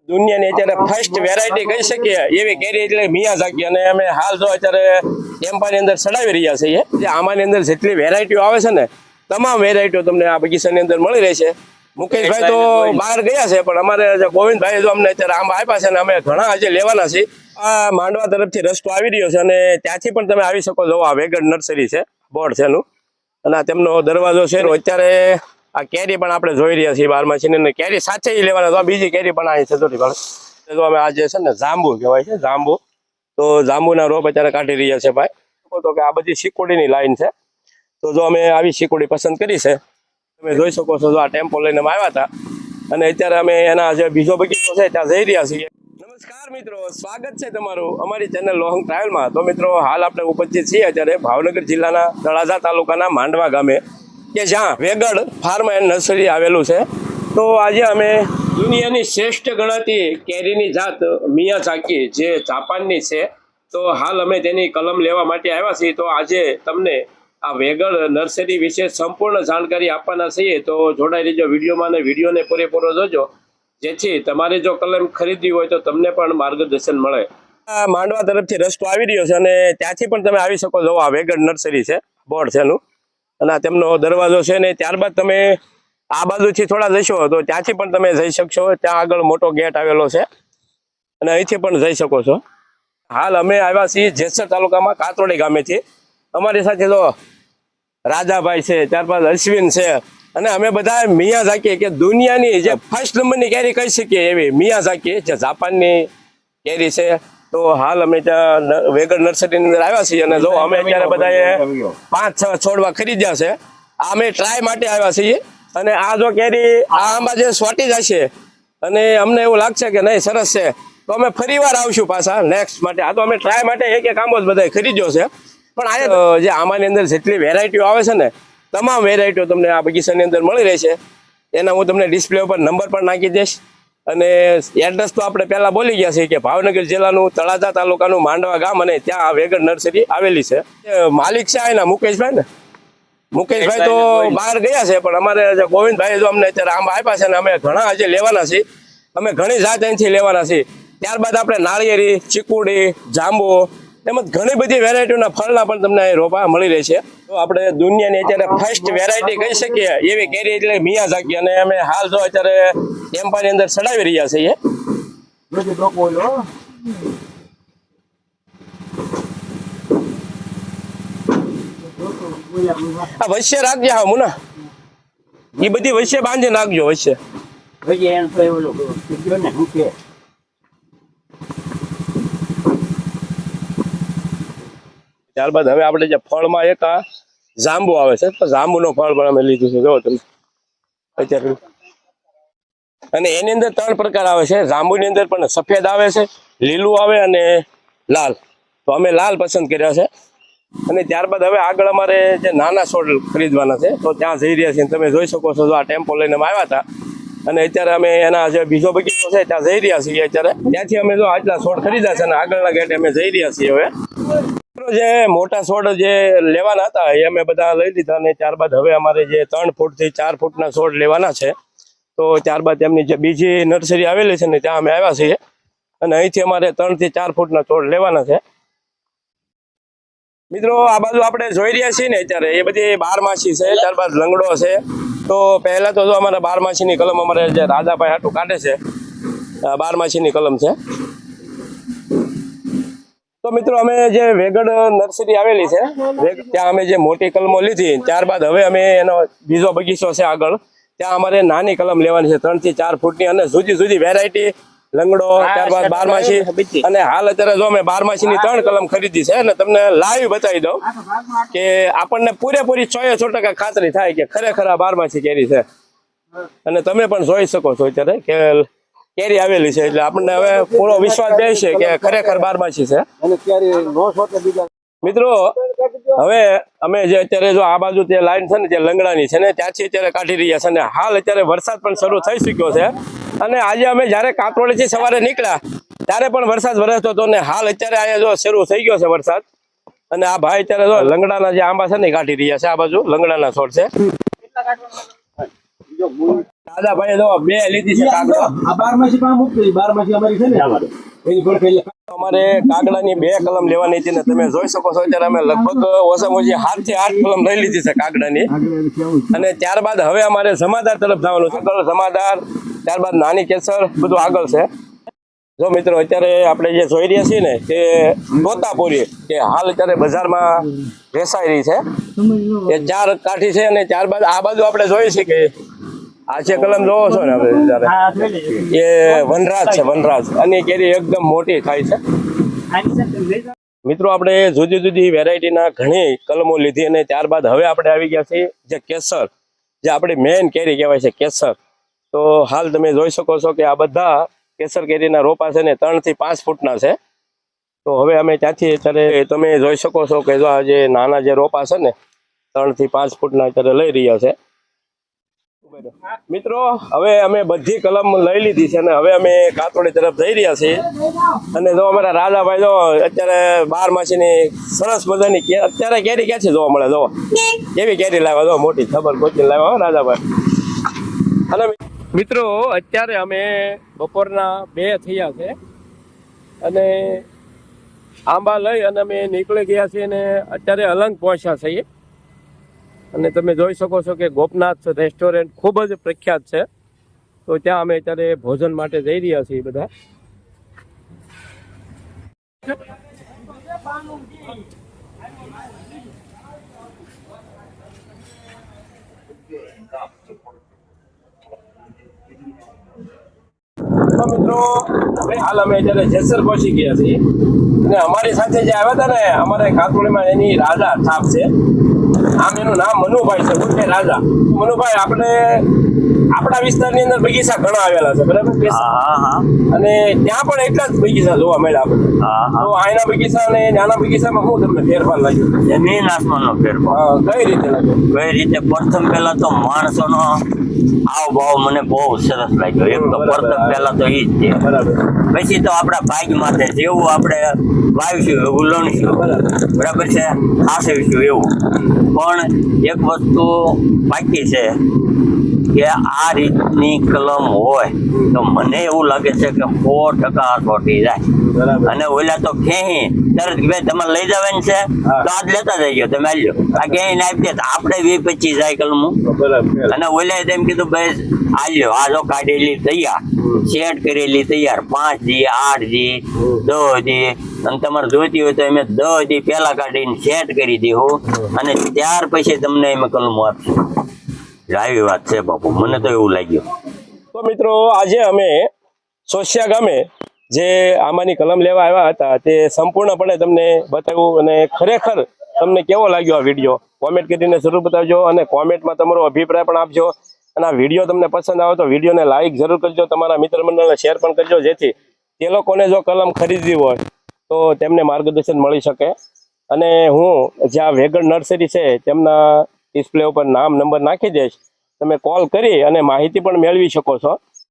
દુનિયાની અત્યારે first variety કહી શકીએ એવી કેરી એટલે મિયાઝાકી, અને અમે હાલ જો અત્યારે ટેમ્પાની અંદર ચડાવી રહ્યા છીએ. જે આમાંની અંદર જેટલી વેરાયટીઓ આવે છે ને, તમામ વેરાયટીઓ તમને આ બગીચાની અંદર મળી રહેશે. મુકેશભાઈ તો બહાર ગયા છે, પણ અમારે ગોવિંદભાઈ જો અમને અત્યારે આંબા આપ્યા છે, અને અમે ઘણા આજે લેવાના છીએ. આ માંડવા તરફથી રસ્તો આવી રહ્યો છે, અને ત્યાંથી પણ તમે આવી શકો છો. આ વેગડ નર્સરી છે, બોર્ડ છે એનું, અને આ તેમનો દરવાજો છે. અત્યારે આ કેરી પણ આપણે જોઈ રહ્યા છીએ 12 માસી, કેરી સાથે જ લેવાના. તો બીજી કેરી પણ અહીં છે. તો અમે આ જે છે ને જાંબુ કહેવાય છે, જાંબુ. તો જાંબુના રોપ અત્યારે કાઢી રહ્યા છે ભાઈ. તો કે આ બધી શીકોડીની લાઈન છે. તો જો અમે આવી શીકોડી પસંદ કરી છે, તમે જોઈ શકો છો. જો આ ટેમ્પો લઈને અમે આવ્યા હતા, અને અત્યારે અમે એના જે બીજો બગીચો છે ત્યાં જઈ રહ્યા છીએ. નમસ્કાર મિત્રો, સ્વાગત છે તમારું અમારી ચેનલ લોહંગ ટ્રાવેલમાં. તો મિત્રો હાલ આપણે ઉપસ્થિત છીએ અત્યારે ભાવનગર જિલ્લાના તળાજા તાલુકાના માંડવા ગામે, કે જ્યાં વેગડ ફાર્મ એન્ડ નર્સરી આવેલું છે. તો આજે અમે દુનિયાની શ્રેષ્ઠ ગણાતી કેરીની જાત મિયાઝાકી, જે જાપાનની છે, તો હાલ અમે તેની કલમ લેવા માટે આવ્યા છીએ. તો આજે તમને આ વેગડ નર્સરી વિશે સંપૂર્ણ જાણકારી આપવાના છીએ. તો જોડાઈ રહેજો વિડીયોમાં, અને વિડીયોને પૂરેપૂરો જોજો, જેથી તમારે જો કલમ ખરીદવી હોય તો તમને પણ માર્ગદર્શન મળે. આ માંડવા તરફથી રસ્તો આવી રહ્યો છે, અને ત્યાંથી પણ તમે આવી શકો છો. આ વેગડ નર્સરી છે, બોર્ડ છે એનું, અને આ તેમનો દરવાજો છે. ને ત્યારબાદ તમે આ બાજુથી થોડા જશો તો ત્યાંથી પણ તમે જઈ શકશો. ત્યાં આગળ મોટો ગેટ આવેલો છે, અને અહીંથી પણ જઈ શકો છો. હાલ અમે આવ્યા છીએ જેસર તાલુકામાં કાતરોડી ગામેથી. અમારી સાથે તો રાજાભાઈ છે, ત્યારબાદ અશ્વિન છે, અને અમે બધા મિયાઝાકી, કે દુનિયાની જે ફર્સ્ટ નંબરની કેરી કહી શકીએ એવી મિયાઝાકી, જે જાપાનની કેરી છે. તો હાલ અમે ત્યાં વેગડ નર્સરીની અંદર આવ્યા છીએ, અને જો અમે અત્યારે બધાએ 5-6 છોડવા ખરીદ્યા છે. આ અમે ટ્રાય માટે આવ્યા છીએ. અને આ જો કેરી આ આંબા જે સ્વાટી જશે, અને અમને એવું લાગશે કે નહીં સરસ છે, તો અમે ફરી વાર આવશું પાછા નેક્સ્ટ માટે. આ તો અમે ટ્રાય માટે એક આંબો જ બધા ખરીદ્યો છે. પણ આ જે આંબાની અંદર જેટલી વેરાયટીઓ આવે છે ને, તમામ વેરાયટીઓ તમને આ બગીચાની અંદર મળી રહેશે. એના હું તમને ડિસ્પ્લે ઉપર નંબર પણ નાખી દઈશ. અને એડ્રેસ તો આપણે પહેલા બોલી ગયા છીએ કે ભાવનગર જિલ્લાનું તળાજા તાલુકાનું માંડવા ગામ, અને ત્યાં આ વેગડ નર્સરી આવેલી છે. માલિક છે એના મુકેશભાઈ ને, મુકેશભાઈ તો બહાર ગયા છે, પણ અમારે ગોવિંદભાઈ જો અમને અત્યારે આંબા આપ્યા છે, અને અમે ઘણા આજે લેવાના છીએ. અમે ઘણી જાત અહીંથી લેવાના છીએ. ત્યારબાદ આપણે નાળિયેરી, ચીકુડી, જાંબુ, તેમજ ઘણી બધી વેરાયટીઓના ફળના પણ તમને રોપા મળી રહેશે. તો આપણે દુનિયાની અત્યારે ફર્સ્ટ વેરાયટી કહી શકીએ એવી કેરી એટલે મિયાઝાકી, અને અમે હાલ જો અત્યારે ટેમ્પાની અંદર ચડાવી રહ્યા છીએ. આ વચ્ચે રાખજે. હા મુના, એ બધી વચ્ચે બાંધી નાખજો વચ્ચે. ત્યારબાદ હવે આપણે જે ફળમાં એક આ જાંબુ આવે છે, તો જાંબુનો ફળ પણ અમે લીધું છે. જો તમે અત્યારે, અને એની અંદર 3 પ્રકાર આવે છે. જાંબુની અંદર પણ સફેદ આવે છે, લીલું આવે, અને લાલ. તો અમે લાલ પસંદ કર્યા છે. અને ત્યારબાદ હવે આગળ અમારે જે નાના છોડ ખરીદવાના છે, તો ત્યાં જઈ રહ્યા છીએ. તમે જોઈ શકો છો. આ ટેમ્પો લઈને અમે આવ્યા હતા, અને અત્યારે અમે એના જે બીજો બગીચો છે ત્યાં જઈ રહ્યા છીએ. અત્યારે ત્યાંથી અમે જો આટલા છોડ ખરીદ્યા છે, અને આગળના ગેટે અમે જઈ રહ્યા છીએ. હવે જે મોટા છોડ જે લેવાના હતા એ અમે બધા લઈ લીધા, અને ત્યારબાદ હવે અમારે જે 3 ફૂટથી 4 ફૂટના છોડ લેવાના છે. તો ત્યારબાદ એમની જે બીજી નર્સરી આવેલી છે ને, ત્યાં અમે આવ્યા છીએ, અને અહીંથી અમારે 3 થી 4 ફૂટના છોડ લેવાના છે. મિત્રો આ બાજુ આપણે જોઈ રહ્યા છીએ ને અત્યારે, એ બધી 12 માસી છે. ત્યારબાદ લંગડો છે. તો પહેલા તો જો અમારા 12 માસીની કલમ અમારે જે રાજાભાઈ હાટું કાઢે છે, 12 માસીની કલમ છે. તો મિત્રો અમે જે વેગડ નર્સરી આવેલી છે, ત્યાં અમે જે મોટી કલમો લીધી. ત્યારબાદ હવે અમે એનો બીજો બગીચો છે આગળ, ત્યાં અમારે નાની કલમ લેવાની છે, 3 થી 4 ફૂટની, અને જુદી જુદી વેરાયટી લંગડો, ત્યારબાદ 12 માસી. અને હાલ અત્યારે જો અમે 12 માસીની 3 કલમ ખરીદી છે, અને તમને લાઈવ બતાવી દઉં કે આપણને પૂરેપૂરી 100% ખાતરી થાય કે ખરેખર આ 12 માસી કેરી છે. અને તમે પણ જોઈ શકો છો અત્યારે કે કેરી આવેલી છે, એટલે આપણને હવે પૂરો વિશ્વાસ બેસે કે ખરેખર 12 માસી છે. મિત્રો હવે અમે જે અત્યારે જો આ બાજુ તે લાઈન છે ને, જે લંગડાની છે ને, ત્યાંથી અત્યારે કાઢી રહ્યા છે. અને હાલ અત્યારે વરસાદ પણ શરૂ થઈ ચુક્યો છે, અને આજે અમે જયારે કાતરોડીથી સવારે નીકળ્યા ત્યારે પણ વરસાદ વરસતો હતો, અને હાલ અત્યારે અહીંયા જો શરૂ થઈ ગયો છે વરસાદ. અને આ ભાઈ અત્યારે જો લંગડાના જે આંબા છે ને કાઢી રહ્યા છે. આ બાજુ લંગડાના છોડ છે. દાદાભાઈ જો બે લીધી છે કાગડા. આ 12 માં મૂકી 12 માં અમારી છે ને એની પર પહેલા અમારે કાગડાની 2 કલમ લેવાની હતી ને તમે જોઈ શકો છો અત્યારે અમે લગભગ ઓછામાં ઓછી 7 થી 8 કલમ લઈ લીધી છે કાગડાની. અને ત્યારબાદ હવે અમારે જમાદાર તરફ જવાનું છે. જમાદાર ત્યારબાદ નાની કેસર બધું આગળ છે. જો મિત્રો અત્યારે આપણે જે જોઈ રહ્યા છીએ ને તે તોતાપુરી કે હાલ અત્યારે બજારમાં વેચાઈ રહી છે. એ 4 કાઠી છે અને ત્યારબાદ આ બાજુ આપણે જોઈએ છીએ કે આ જે કલમ જોવો છો ને આપણે એ વનરાજ છે. વનરાજ અને કેરી એકદમ મોટી થાય છે. મિત્રો આપણે જુદી જુદી વેરાયટીના ઘણી કલમો લીધી અને ત્યારબાદ હવે આપણે આવી ગયા છીએ જે કેસર, જે આપણી મેઇન કેરી કહેવાય છે કેસર. તો હાલ તમે જોઈ શકો છો કે આ બધા કેસર કેરીના રોપા છે ને 3 થી 5 ફૂટના છે. તો હવે અમે ત્યાંથી અત્યારે તમે જોઈ શકો છો કે જો આ જે નાના જે રોપા છે ને 3 થી 5 ફૂટના અત્યારે લઈ રહ્યા છે. મિત્રો હવે અમે બધી કલમ લઈ લીધી છે અને હવે અમે કાતોડી તરફ જઈ રહ્યા છીએ. અને જો અમારા રાજાભાઈ જો અત્યારે 12 માસીની સરસ મજાની અત્યારે કેરી ક્યાંથી જોવા મળે, જો કેવી કેરી લાવ્યા, જો મોટી ખબર કોચી લાવ્યા હો રાજાભાઈ. અને મિત્રો અત્યારે અમે બપોરના 2 થયા છે અને આંબા લઈ અને અમે નીકળી ગયા છીએ અને અત્યારે અલંગ પહોંચ્યા છીએ. અને તમે જોઈ શકો છો કે ગોપનાથ રેસ્ટોરન્ટ ખૂબ જ પ્રખ્યાત છે. તો ત્યાં અમે અત્યારે ભોજન માટે જઈ રહ્યા છીએ બધા. તો મિત્રો હાલ અમે અત્યારે જેસર પહોંચી ગયા છીએ અને અમારી સાથે જે આવ્યા હતા ને અમારે કાતોડીમાં એની રાજા છાપ છે. આમ એનું નામ મનુભાઈ છે, ઉર્ફે રાજા. મનુભાઈ આપણે આપણા વિસ્તારની અંદર બગીચા ઘણા આવેલા છે બરાબર, અને ત્યાં પણ એટલા જ બગીચા જોવા મળ્યા આપણે. તો આના બગીચા અને નાના બગીચામાં શું તમને ફેરફાર લાગ્યો? જમીન આસમાનનો ફેરફાર. કઈ રીતે લાગ્યો? કઈ રીતે? પ્રથમ પહેલા તો માણસોનો હાવભાવ મને બહુ સરસ લાગ્યો. એક તો પ્રથમ પહેલા તો ઈ જ છે. બરાબર. પછી તો આપણા ભાગ માટે જેવું આપણે વાવીશું એવું લણશું, બરાબર છે, સાચવીશું એવું. પણ એક વસ્તુ બાકી છે કે આ રીતની કલમ હોય તો મને એવું લાગે છે કે 100% ખોટી જાય. અને ઓલા તો ખેહી તરત ભાઈ તમારે લઈ જવાની છે તો આજ લેતા જઈજો, તમે આલ્યો. આ ખેહી ને આપી દે તો આપણે 20-25 જાય કલમું. અને ઓલા તેમ કીધું ભાઈ આલ્યો, આ જો કાઢેલી તૈયાર, સેટ કરેલી તૈયાર, 5 દી 8 દી 10 દી, અને તમારે જોઈતી હોય તો અમે 10 દી પહેલા કાઢીને સેટ કરી દેવું અને ત્યાર પછી તમને અમે કલમો આપશું. આવી વાત છે બાપુ, મને તો એવું લાગ્યું. તો મિત્રો આજે અમે સોસિયા ગામે જે આમાંની કલમ લેવા આવ્યા હતા તે સંપૂર્ણપણે તમને બતાવ્યું. અને ખરેખર તમને કેવો લાગ્યો આ વિડીયો કોમેન્ટ કરીને જરૂર બતાવજો અને કોમેન્ટમાં તમારો અભિપ્રાય પણ આપજો. અને આ વિડીયો તમને પસંદ આવે તો વિડીયોને લાઈક જરૂર કરજો, તમારા મિત્ર મંડળને શેર પણ કરજો, જેથી તે લોકોને જો કલમ ખરીદવી હોય તો તેમને માર્ગદર્શન મળી શકે. અને હું જ્યાં વેગડ નર્સરી છે તેમના ડિસ્પ્લે ઉપર નામ નંબર નાખી દઈશ, તમે કોલ કરી અને માહિતી પણ મેળવી શકો છો.